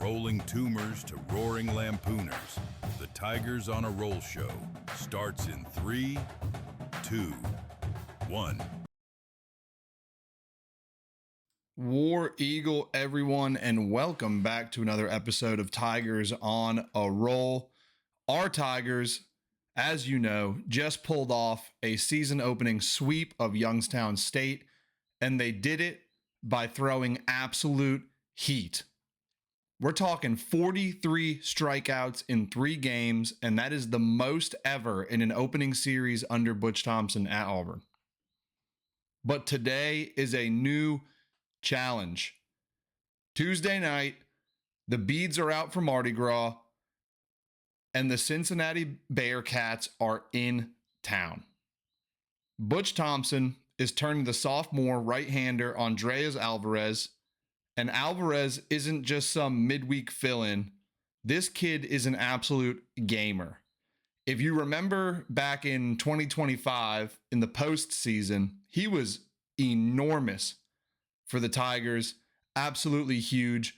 rolling tumors to roaring lampooners, the Tigers on a Roll show starts in 3, 2, 1. War Eagle, everyone, and welcome back to another episode of Tigers on a Roll. Our Tigers, as you know, just pulled off a season opening sweep of Youngstown State, and they did it by throwing absolute heat. We're talking 43 strikeouts in 3 games, and that is the most ever in an opening series under Butch Thompson at Auburn. But today is a new challenge. Tuesday night, the beads are out for Mardi Gras, and the Cincinnati Bearcats are in town. Butch Thompson is turning the sophomore right-hander Andreas Alvarez, and Alvarez isn't just some midweek fill-in. This kid is an absolute gamer. If you remember back in 2025 in the postseason, he was enormous for the Tigers, absolutely huge.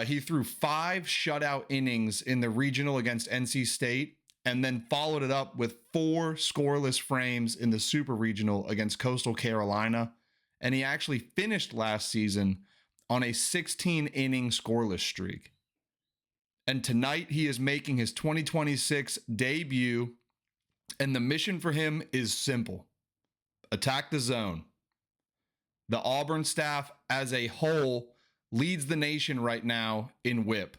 He threw 5 shutout innings in the regional against NC State and then followed it up with 4 scoreless frames in the super regional against Coastal Carolina. And he actually finished last season on a 16-inning scoreless streak. And tonight he is making his 2026 debut, and the mission for him is simple: attack the zone. The Auburn staff as a whole leads the nation right now in whip.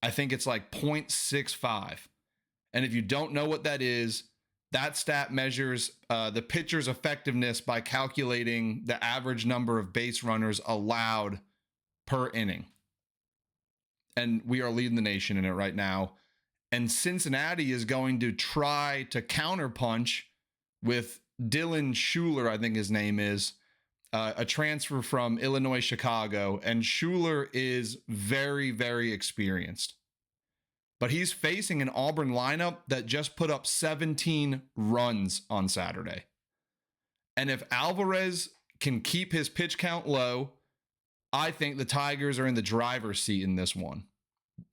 I think it's like 0.65. And if you don't know what that is, that stat measures the pitcher's effectiveness by calculating the average number of base runners allowed per inning. And we are leading the nation in it right now. And Cincinnati is going to try to counterpunch with Dylan Schuler, I think his name is, a transfer from Illinois, Chicago. And Schuler is very, very experienced. But he's facing an Auburn lineup that just put up 17 runs on Saturday. And if Alvarez can keep his pitch count low, I think the Tigers are in the driver's seat in this one.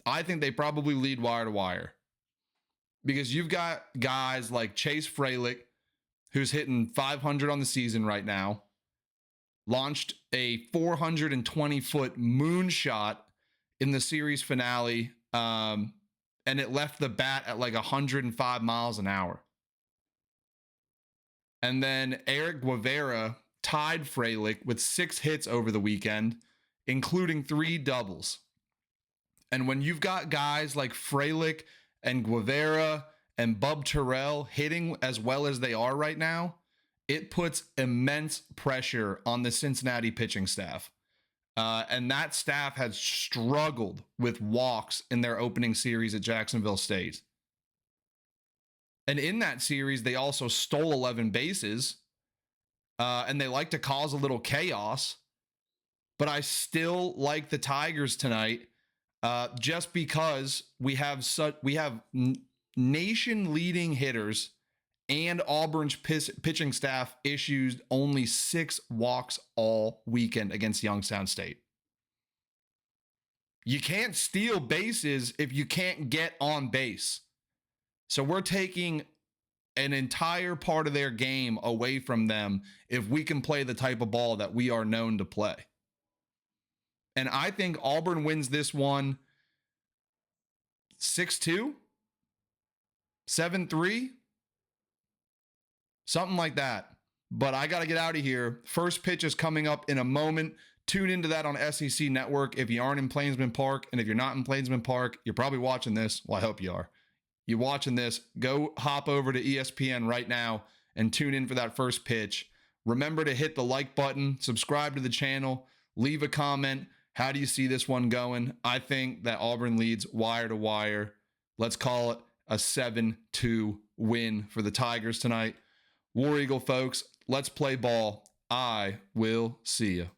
I think they probably lead wire to wire. Because you've got guys like Chase Fralick, who's hitting 500 on the season right now, launched a 420-foot moonshot in the series finale, and it left the bat at like 105 miles an hour. And then Eric Guevara tied Fralick with 6 hits over the weekend, including 3 doubles. And when you've got guys like Fralick and Guevara and Bub Terrell hitting as well as they are right now, it puts immense pressure on the Cincinnati pitching staff. And that staff has struggled with walks in their opening series at Jacksonville State. And in that series, they also stole 11 bases. And they like to cause a little chaos. But I still like the Tigers tonight, just because we have nation-leading hitters, and Auburn's pitching staff issued only 6 walks all weekend against Youngstown State. You can't steal bases if you can't get on base. So we're taking an entire part of their game away from them if we can play the type of ball that we are known to play. And I think Auburn wins this one 6-2, 7-3. Something like that. But I got to get out of here. First pitch is coming up in a moment. Tune into that on SEC Network if you aren't in Plainsman Park. And if you're not in Plainsman Park, you're probably watching this. Well, I hope you are. You're watching this. Go hop over to ESPN right now and tune in for that first pitch. Remember to hit the like button, subscribe to the channel, leave a comment. How do you see this one going? I think that Auburn leads wire to wire. Let's call it a 7-2 win for the Tigers tonight. War Eagle, folks, let's play ball. I will see you.